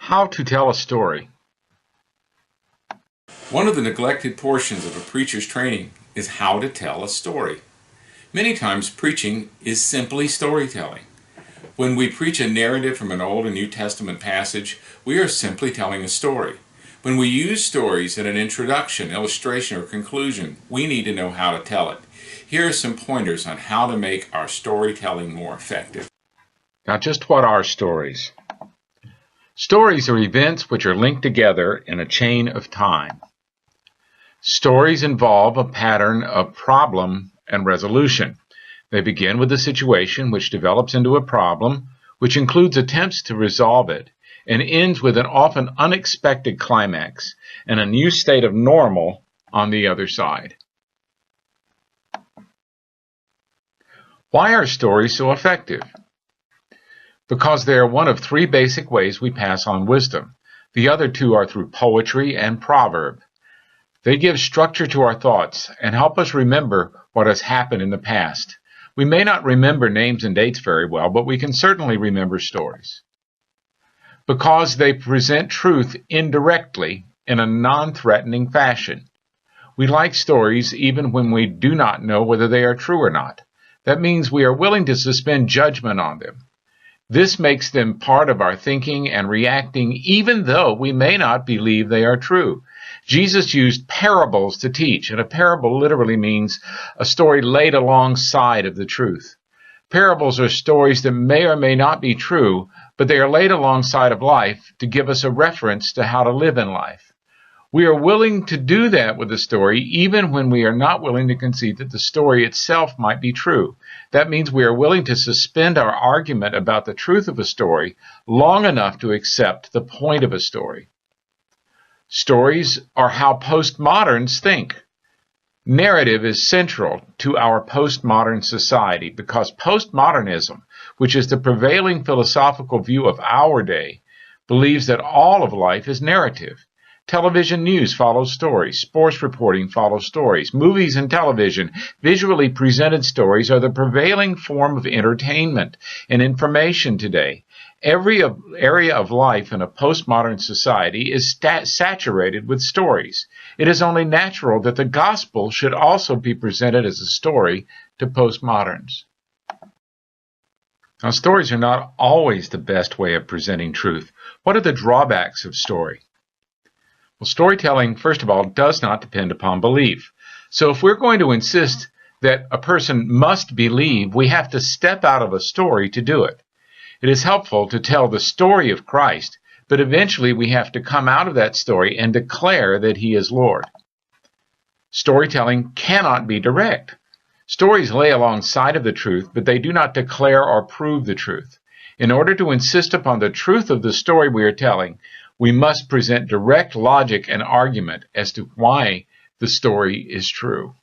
How to tell a story. One of the neglected portions of a preacher's training is how to tell a story. Many times preaching is simply storytelling. When we preach a narrative from an Old and New Testament passage, we are simply telling a story. When we use stories in an introduction, illustration, or conclusion, we need to know how to tell it. Here are some pointers on how to make our storytelling more effective. Now, just what are stories? Stories are events which are linked together in a chain of time. Stories involve a pattern of problem and resolution. They begin with a situation which develops into a problem, which includes attempts to resolve it, and ends with an often unexpected climax and a new state of normal on the other side. Why are stories so effective? Because they are one of three basic ways we pass on wisdom. The other two are through poetry and proverb. They give structure to our thoughts and help us remember what has happened in the past. We may not remember names and dates very well, but we can certainly remember stories. Because they present truth indirectly in a non-threatening fashion. We like stories even when we do not know whether they are true or not. That means we are willing to suspend judgment on them. This makes them part of our thinking and reacting even though we may not believe they are true. Jesus used parables to teach, and a parable literally means a story laid alongside of the truth. Parables are stories that may or may not be true, but they are laid alongside of life to give us a reference to how to live in life. We are willing to do that with the story even when we are not willing to concede that the story itself might be true. That means we are willing to suspend our argument about the truth of a story long enough to accept the point of a story. Stories are how postmoderns think. Narrative is central to our postmodern society because postmodernism, which is the prevailing philosophical view of our day, believes that all of life is narrative. Television news follows stories. Sports reporting follows stories. Movies and television, visually presented stories, are the prevailing form of entertainment and information today. Every area of life in a postmodern society is saturated with stories. It is only natural that the gospel should also be presented as a story to postmoderns. Now, stories are not always the best way of presenting truth. What are the drawbacks of story? Well, storytelling, first of all, does not depend upon belief. So if we're going to insist that a person must believe, we have to step out of a story to do it. It is helpful to tell the story of Christ, but eventually we have to come out of that story and declare that He is Lord. Storytelling cannot be direct. Stories lay alongside of the truth, but they do not declare or prove the truth. In order to insist upon the truth of the story we are telling, we must present direct logic and argument as to why the story is true.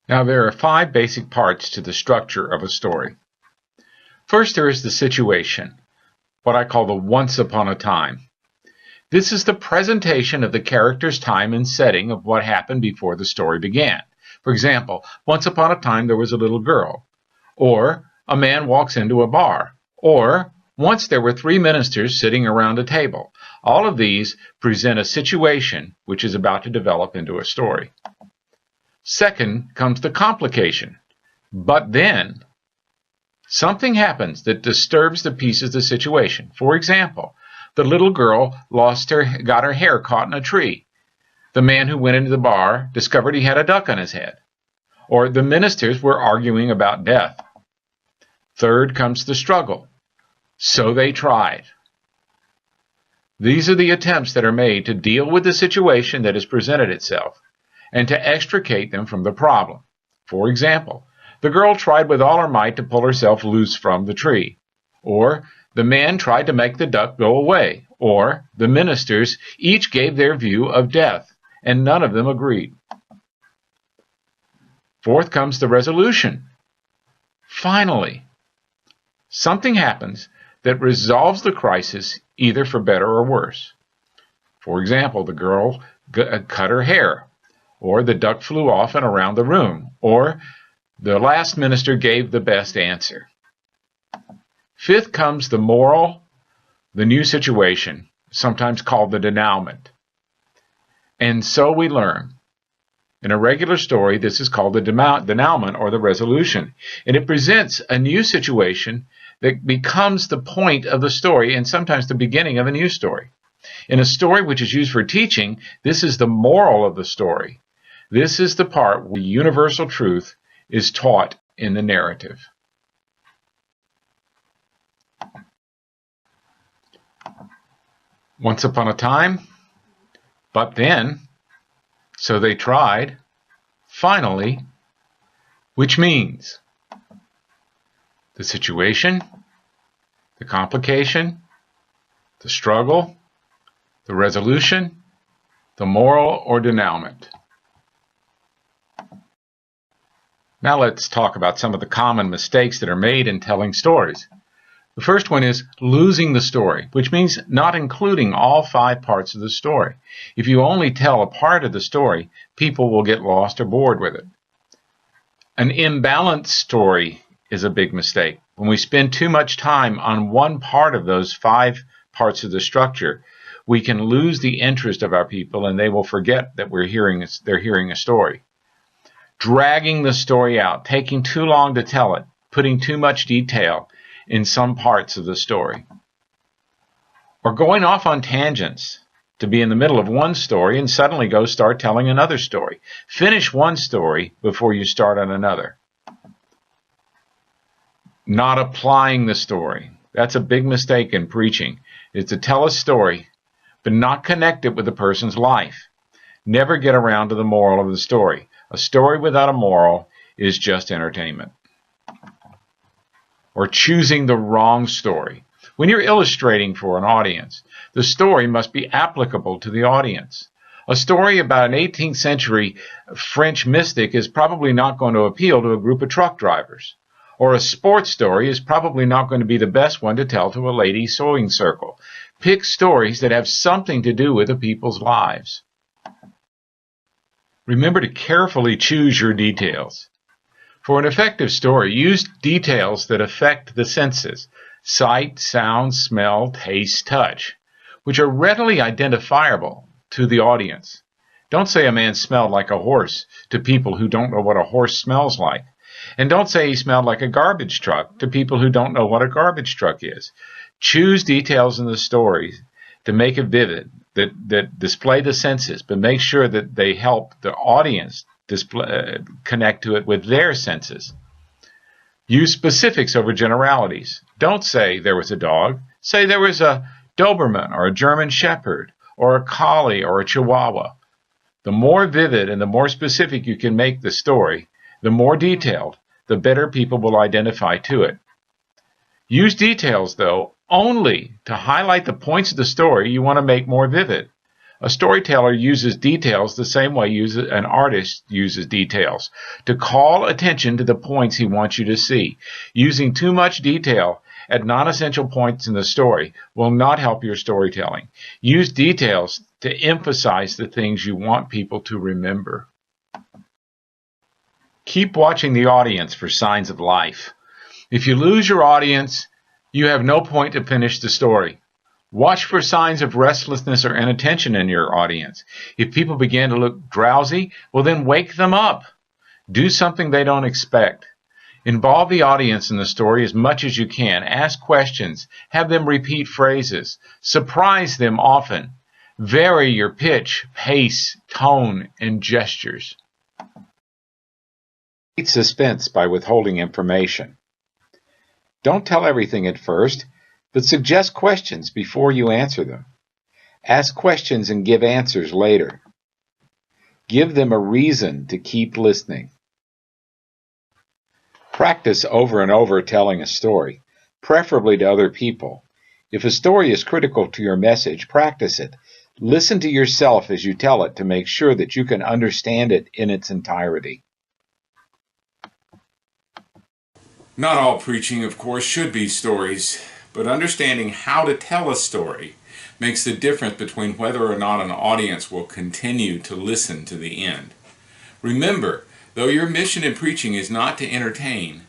Now, there are 5 basic parts to the structure of a story. First, there is the situation, what I call the once upon a time. This is the presentation of the character's time and setting of what happened before the story began. For example, once upon a time there was a little girl, or a man walks into a bar, or once there were 3 ministers sitting around a table. All of these present a situation which is about to develop into a story. Second comes the complication. But then, something happens that disturbs the peace of the situation. For example, the little girl got her hair caught in a tree. The man who went into the bar discovered he had a duck on his head. Or the ministers were arguing about death. Third comes the struggle. So they tried. These are the attempts that are made to deal with the situation that has presented itself and to extricate them from the problem. For example, the girl tried with all her might to pull herself loose from the tree. Or the man tried to make the duck go away. Or the ministers each gave their view of death, and none of them agreed. Fourth comes the resolution. Finally, something happens that resolves the crisis either for better or worse. For example, the girl cut her hair, or the duck flew off and around the room, or the last minister gave the best answer. Fifth comes the moral, the new situation, sometimes called the denouement. And so we learn. In a regular story, this is called the denouement or the resolution. And it presents a new situation that becomes the point of the story and sometimes the beginning of a new story. In a story which is used for teaching, this is the moral of the story. This is the part where universal truth is taught in the narrative. Once upon a time, but then, so they tried, finally, which means the situation, the complication, the struggle, the resolution, the moral or denouement. Now let's talk about some of the common mistakes that are made in telling stories. The first one is losing the story, which means not including all 5 parts of the story. If you only tell a part of the story, people will get lost or bored with it. An imbalanced story is a big mistake. When we spend too much time on one part of those 5 parts of the structure, we can lose the interest of our people and they will forget that they're hearing a story. Dragging the story out, taking too long to tell it, putting too much detail in some parts of the story. Or going off on tangents, to be in the middle of one story and suddenly start telling another story. Finish one story before you start on another. Not applying the story. That's a big mistake in preaching, is to tell a story but not connect it with the person's life. Never get around to the moral of the story. A story without a moral is just entertainment. Or choosing the wrong story. When you're illustrating for an audience, the story must be applicable to the audience. A story about an 18th century French mystic is probably not going to appeal to a group of truck drivers. Or a sports story is probably not going to be the best one to tell to a ladies' sewing circle. Pick stories that have something to do with the people's lives. Remember to carefully choose your details. For an effective story, use details that affect the senses: sight, sound, smell, taste, touch, which are readily identifiable to the audience. Don't say a man smelled like a horse to people who don't know what a horse smells like. And don't say he smelled like a garbage truck to people who don't know what a garbage truck is. Choose details in the story to make it vivid, that display the senses, but make sure that they help the audience connect to it with their senses. Use specifics over generalities. Don't say there was a dog. Say there was a Doberman or a German Shepherd or a Collie or a Chihuahua. The more vivid and the more specific you can make the story, the more detailed, the better people will identify to it. Use details, though, only to highlight the points of the story you want to make more vivid. A storyteller uses details the same way an artist uses details, to call attention to the points he wants you to see. Using too much detail at non-essential points in the story will not help your storytelling. Use details to emphasize the things you want people to remember. Keep watching the audience for signs of life. If you lose your audience, you have no point to finish the story. Watch for signs of restlessness or inattention in your audience. If people begin to look drowsy, well then wake them up. Do something they don't expect. Involve the audience in the story as much as you can. Ask questions. Have them repeat phrases. Surprise them often. Vary your pitch, pace, tone, and gestures. Create suspense by withholding information. Don't tell everything at first, but suggest questions before you answer them. Ask questions and give answers later. Give them a reason to keep listening. Practice over and over telling a story, preferably to other people. If a story is critical to your message, practice it. Listen to yourself as you tell it to make sure that you can understand it in its entirety. Not all preaching, of course, should be stories, but understanding how to tell a story makes the difference between whether or not an audience will continue to listen to the end. Remember, though your mission in preaching is not to entertain,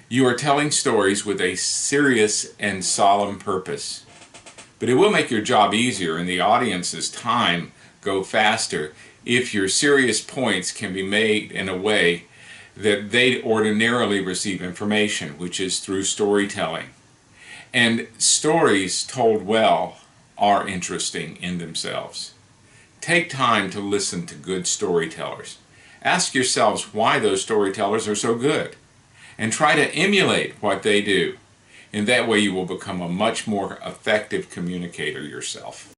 you are telling stories with a serious and solemn purpose. But it will make your job easier and the audience's time go faster if your serious points can be made in a way that they ordinarily receive information, which is through storytelling. And stories told well are interesting in themselves. Take time to listen to good storytellers. Ask yourselves why those storytellers are so good, and try to emulate what they do. In that way, you will become a much more effective communicator yourself.